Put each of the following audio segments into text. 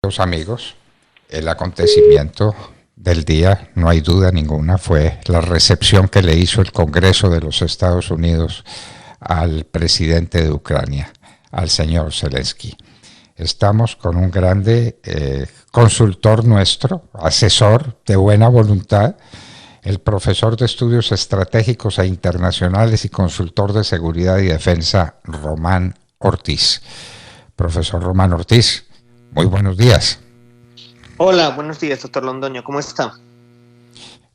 Los amigos, el acontecimiento del día, no hay duda ninguna, fue la recepción que le hizo el Congreso de los Estados Unidos al presidente de Ucrania, al señor Zelensky. Estamos con un grande consultor nuestro, asesor de buena voluntad, el profesor de Estudios Estratégicos e Internacionales y consultor de Seguridad y Defensa, Román Ortiz. Profesor Román Ortiz, muy buenos días. Hola, buenos días, doctor Londoño, ¿cómo está?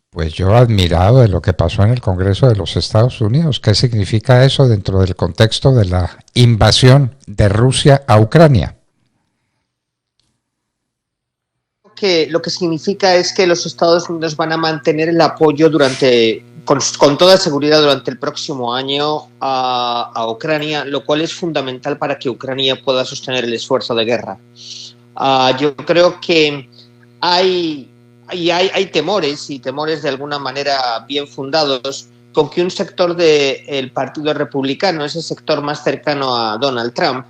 Pues yo admirado de lo que pasó en el Congreso de los Estados Unidos. ¿Qué significa eso dentro del contexto de la invasión de Rusia a Ucrania? Lo que significa es que los Estados Unidos van a mantener el apoyo con toda seguridad durante el próximo año a Ucrania, lo cual es fundamental para que Ucrania pueda sostener el esfuerzo de guerra. Yo creo que hay temores, y temores de alguna manera bien fundados, con que un sector del Partido Republicano, ese sector más cercano a Donald Trump,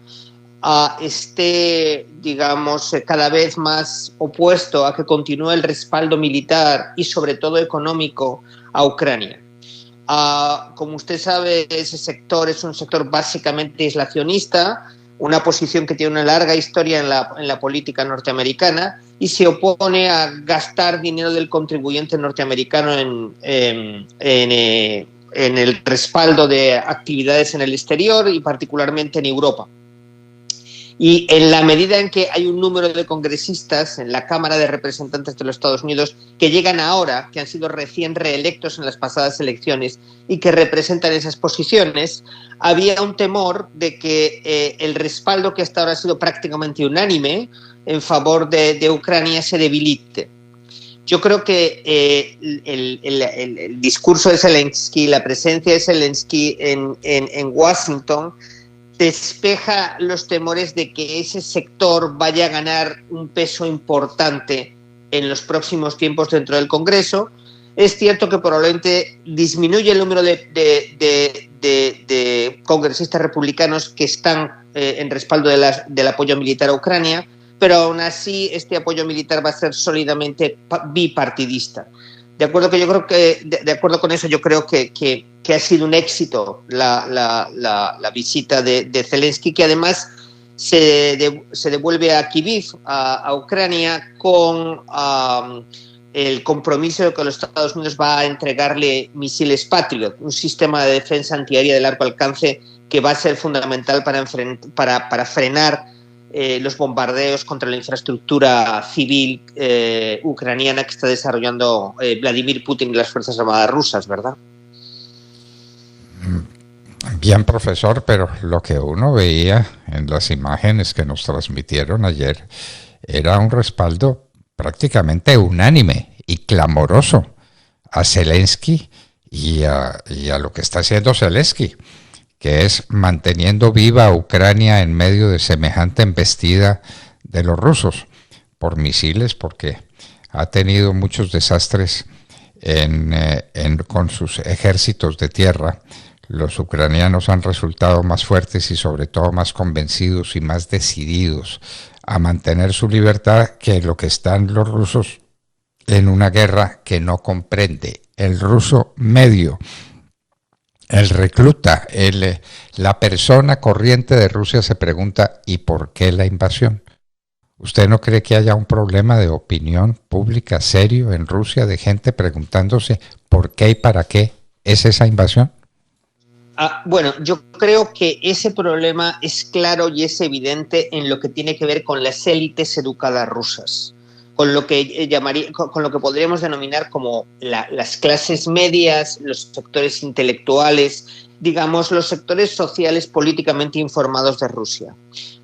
esté, digamos, cada vez más opuesto a que continúe el respaldo militar y sobre todo económico a Ucrania. Como usted sabe, ese sector es un sector básicamente aislacionista, una posición que tiene una larga historia en la política norteamericana, y se opone a gastar dinero del contribuyente norteamericano en el respaldo de actividades en el exterior y particularmente en Europa. Y en la medida en que hay un número de congresistas en la Cámara de Representantes de los Estados Unidos que llegan ahora, que han sido recién reelectos en las pasadas elecciones y que representan esas posiciones, había un temor de que el respaldo, que hasta ahora ha sido prácticamente unánime en favor de Ucrania, se debilite. Yo creo que el discurso de Zelensky, la presencia de Zelensky en Washington, despeja los temores de que ese sector vaya a ganar un peso importante en los próximos tiempos dentro del Congreso. Es cierto que probablemente disminuye el número de congresistas republicanos que están en respaldo del apoyo militar a Ucrania, pero aún así este apoyo militar va a ser sólidamente bipartidista. De acuerdo con eso, yo creo que ha sido un éxito la visita de Zelensky, que además se devuelve a Kyiv, a Ucrania, con el compromiso de que los Estados Unidos va a entregarle misiles Patriot, un sistema de defensa antiaérea de largo alcance que va a ser fundamental para frenar los bombardeos contra la infraestructura civil ucraniana que está desarrollando Vladimir Putin y las Fuerzas Armadas rusas, ¿verdad? Bien, profesor, pero lo que uno veía en las imágenes que nos transmitieron ayer era un respaldo prácticamente unánime y clamoroso a Zelensky y a lo que está haciendo Zelensky, que es manteniendo viva a Ucrania en medio de semejante embestida de los rusos por misiles, porque ha tenido muchos desastres con sus ejércitos de tierra. Los ucranianos han resultado más fuertes y sobre todo más convencidos y más decididos a mantener su libertad que lo que están los rusos en una guerra que no comprende. El ruso medio, el recluta, la persona corriente de Rusia se pregunta: ¿y por qué la invasión? ¿Usted no cree que haya un problema de opinión pública serio en Rusia, de gente preguntándose por qué y para qué es esa invasión? Bueno, yo creo que ese problema es claro y es evidente en lo que tiene que ver con las élites educadas rusas, con lo que podríamos denominar como las clases medias, los sectores intelectuales, digamos, los sectores sociales políticamente informados de Rusia.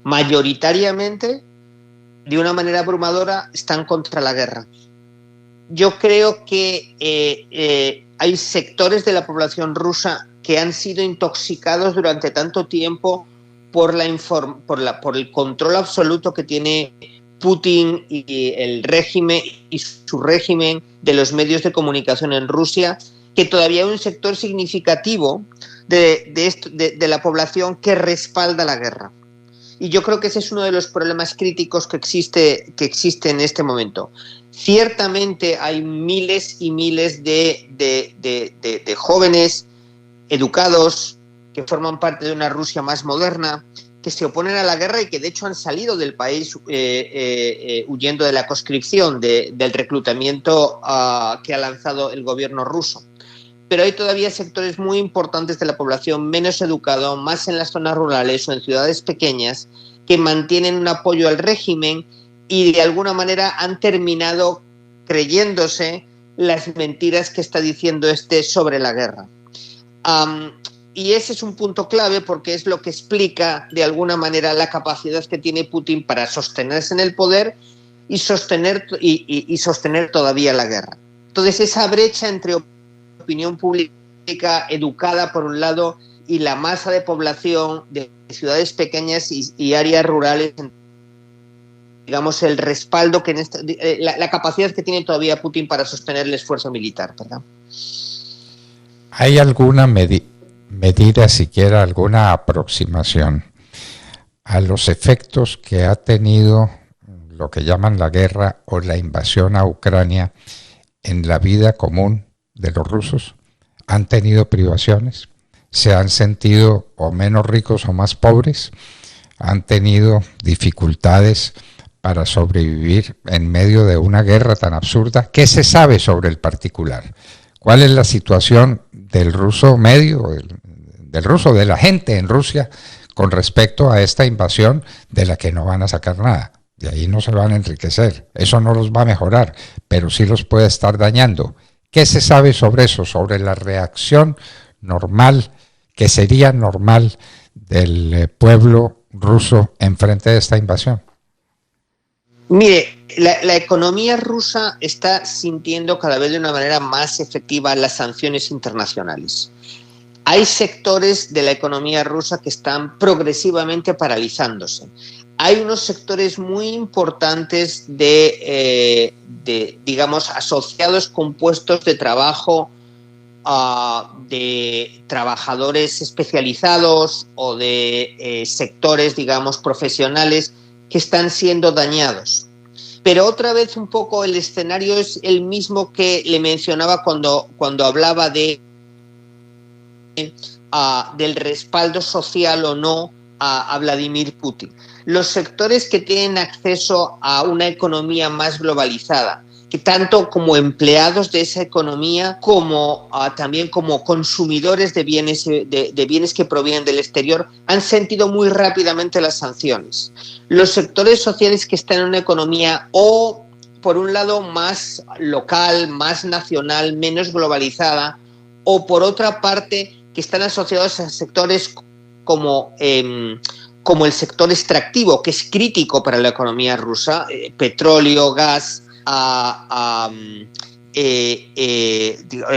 Mayoritariamente, de una manera abrumadora, están contra la guerra. Yo creo que hay sectores de la población rusa que han sido intoxicados durante tanto tiempo por el control absoluto que tiene Putin y el régimen y su régimen de los medios de comunicación en Rusia, que todavía hay un sector significativo de la población que respalda la guerra. Y yo creo que ese es uno de los problemas críticos que existe en este momento. Ciertamente hay miles y miles de jóvenes educados que forman parte de una Rusia más moderna, que se oponen a la guerra y que de hecho han salido del país huyendo de la conscripción, del reclutamiento que ha lanzado el gobierno ruso. Pero hay todavía sectores muy importantes de la población menos educado, más en las zonas rurales o en ciudades pequeñas, que mantienen un apoyo al régimen y de alguna manera han terminado creyéndose las mentiras que está diciendo sobre la guerra. Y ese es un punto clave porque es lo que explica de alguna manera la capacidad que tiene Putin para sostenerse en el poder y sostener todavía la guerra. Entonces esa brecha entre opinión pública educada por un lado y la masa de población de ciudades pequeñas y áreas rurales, digamos el respaldo que la capacidad que tiene todavía Putin para sostener el esfuerzo militar, ¿verdad? ¿Hay alguna medida, siquiera alguna aproximación a los efectos que ha tenido lo que llaman la guerra o la invasión a Ucrania en la vida común de los rusos? ¿Han tenido privaciones? ¿Se han sentido o menos ricos o más pobres? ¿Han tenido dificultades para sobrevivir en medio de una guerra tan absurda? ¿Qué se sabe sobre el particular? ¿Cuál es la situación del ruso medio, del ruso, de la gente en Rusia con respecto a esta invasión de la que no van a sacar nada? De ahí no se van a enriquecer, eso no los va a mejorar, pero sí los puede estar dañando. ¿Qué se sabe sobre eso, sobre la reacción normal, que sería normal del pueblo ruso en frente de esta invasión? Mire, la economía rusa está sintiendo cada vez de una manera más efectiva las sanciones internacionales. Hay sectores de la economía rusa que están progresivamente paralizándose. Hay unos sectores muy importantes digamos, asociados con puestos de trabajo de trabajadores especializados o de sectores, digamos, profesionales que están siendo dañados. Pero otra vez un poco el escenario es el mismo que le mencionaba cuando hablaba del respaldo social o no a Vladimir Putin. Los sectores que tienen acceso a una economía más globalizada, que tanto como empleados de esa economía como también como consumidores de bienes que provienen del exterior, han sentido muy rápidamente las sanciones. Los sectores sociales que están en una economía o, por un lado, más local, más nacional, menos globalizada, o por otra parte, que están asociados a sectores como el sector extractivo, que es crítico para la economía rusa, petróleo, gas,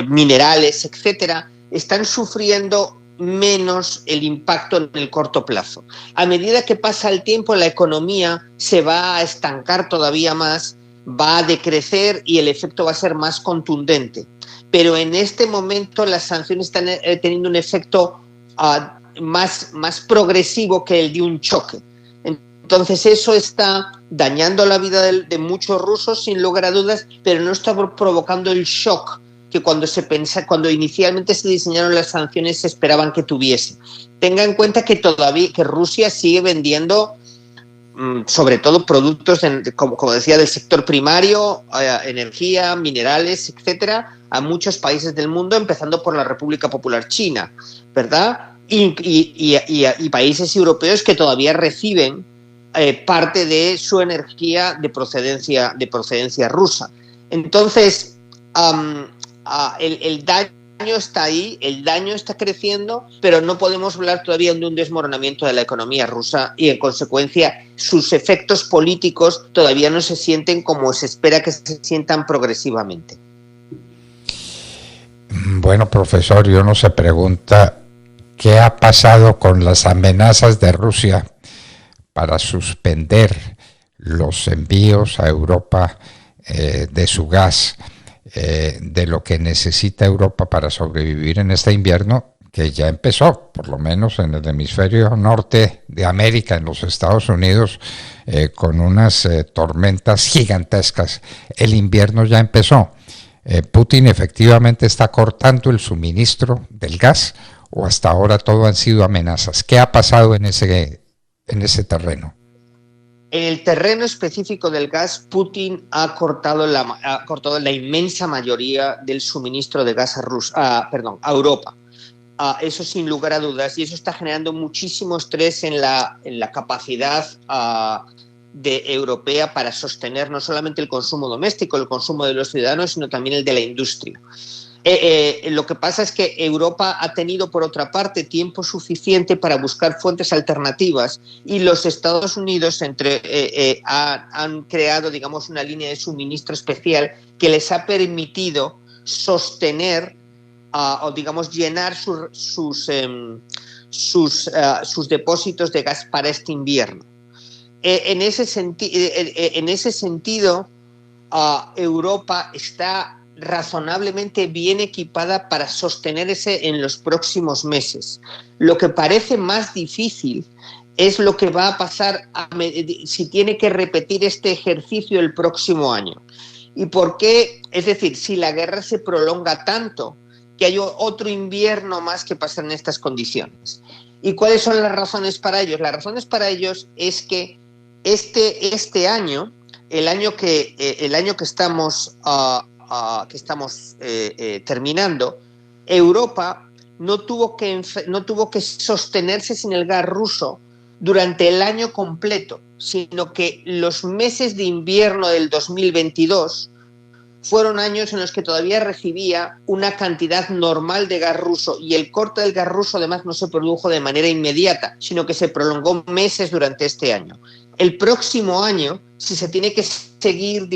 minerales, etcétera, están sufriendo menos el impacto en el corto plazo. A medida que pasa el tiempo, la economía se va a estancar todavía más, va a decrecer y el efecto va a ser más contundente. Pero en este momento las sanciones están teniendo un efecto más progresivo que el de un choque. Entonces eso está dañando la vida de muchos rusos, sin lugar a dudas, pero no está provocando el shock que cuando inicialmente se diseñaron las sanciones se esperaban que tuviese. Tenga en cuenta que Rusia sigue vendiendo sobre todo productos, como decía, del sector primario, energía, minerales, etcétera, a muchos países del mundo, empezando por la República Popular China, ¿verdad? Y países europeos que todavía reciben parte de su energía de procedencia rusa. Entonces, el daño está ahí, el daño está creciendo, pero no podemos hablar todavía de un desmoronamiento de la economía rusa y, en consecuencia, sus efectos políticos todavía no se sienten como se espera que se sientan progresivamente. Bueno, profesor, y uno se pregunta qué ha pasado con las amenazas de Rusia para suspender los envíos a Europa de su gas, de lo que necesita Europa para sobrevivir en este invierno, que ya empezó, por lo menos en el hemisferio norte de América, en los Estados Unidos, con unas tormentas gigantescas. El invierno ya empezó. Putin efectivamente está cortando el suministro del gas, o hasta ahora todo han sido amenazas. ¿Qué ha pasado en ese terreno? En el terreno específico del gas, Putin ha cortado la inmensa mayoría del suministro de gas a Europa. Eso sin lugar a dudas, y eso está generando muchísimo estrés en la capacidad europea para sostener no solamente el consumo doméstico, el consumo de los ciudadanos, sino también el de la industria. Lo que pasa es que Europa ha tenido, por otra parte, tiempo suficiente para buscar fuentes alternativas, y los Estados Unidos han creado, digamos, una línea de suministro especial que les ha permitido sostener o, digamos, llenar sus depósitos de gas para este invierno. En ese sentido, Europa está razonablemente bien equipada para sostenerse en los próximos meses. Lo que parece más difícil es lo que va a pasar si tiene que repetir este ejercicio el próximo año. ¿Y por qué? Es decir, si la guerra se prolonga tanto que hay otro invierno más que pasar en estas condiciones. ¿Y cuáles son las razones para ello? Las razones para ellos es que este año, el año que estamos terminando, Europa no tuvo que sostenerse sin el gas ruso durante el año completo, sino que los meses de invierno del 2022 fueron años en los que todavía recibía una cantidad normal de gas ruso, y el corte del gas ruso además no se produjo de manera inmediata, sino que se prolongó meses durante este año. El próximo año, si se tiene que seguir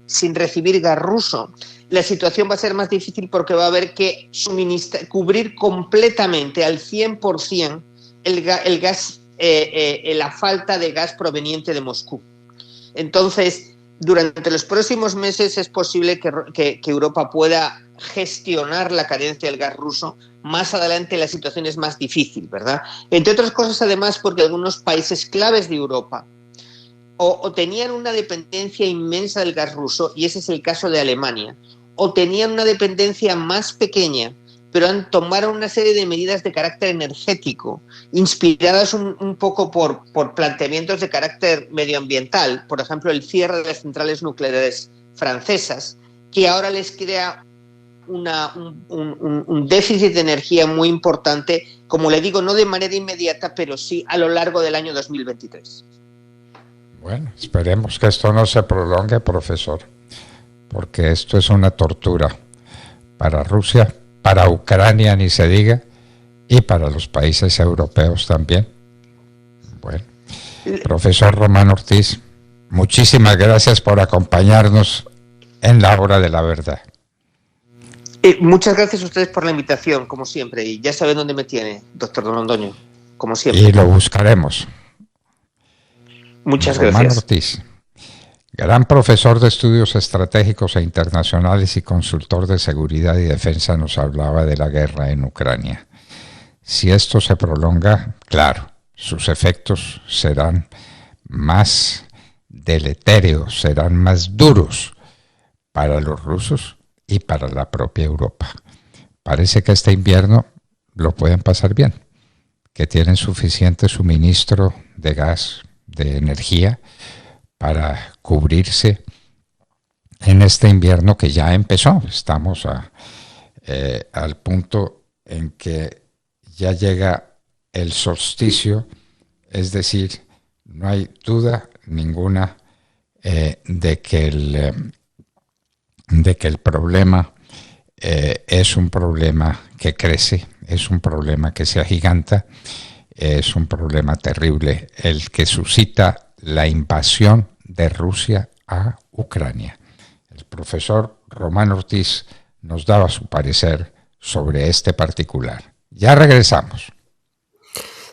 sin recibir gas ruso, la situación va a ser más difícil, porque va a haber que cubrir completamente al 100% la falta de gas proveniente de Moscú. Entonces, durante los próximos meses es posible que Europa pueda gestionar la carencia del gas ruso. Más adelante la situación es más difícil, ¿verdad? Entre otras cosas, además, porque algunos países claves de Europa o tenían una dependencia inmensa del gas ruso, y ese es el caso de Alemania, o tenían una dependencia más pequeña, pero tomaron una serie de medidas de carácter energético, inspiradas un poco por planteamientos de carácter medioambiental, por ejemplo, el cierre de las centrales nucleares francesas, que ahora les crea un déficit de energía muy importante, como le digo, no de manera inmediata, pero sí a lo largo del año 2023. Bueno, esperemos que esto no se prolongue, profesor, porque esto es una tortura para Rusia, para Ucrania ni se diga, y para los países europeos también. Bueno, profesor Román Ortiz, muchísimas gracias por acompañarnos en la hora de la verdad. Muchas gracias a ustedes por la invitación, como siempre, y ya saben dónde me tiene, doctor Don Londoño, como siempre. Y lo buscaremos. Muchas Román gracias. Ortiz, gran profesor de estudios estratégicos e internacionales y consultor de seguridad y defensa, nos hablaba de la guerra en Ucrania. Si esto se prolonga, claro, sus efectos serán más deletéreos, serán más duros para los rusos y para la propia Europa. Parece que este invierno lo pueden pasar bien, que tienen suficiente suministro de gas, de energía, para cubrirse en este invierno que ya empezó. Estamos al punto en que ya llega el solsticio, es decir, no hay duda ninguna de que el problema es un problema que crece, es un problema que se agiganta, es un problema terrible el que suscita la invasión de Rusia a Ucrania. El profesor Román Ortiz nos daba su parecer sobre este particular. Ya regresamos.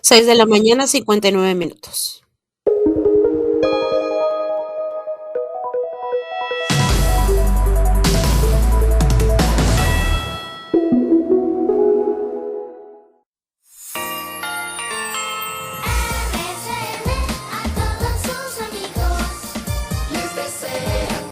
6 de la mañana, 59 minutos.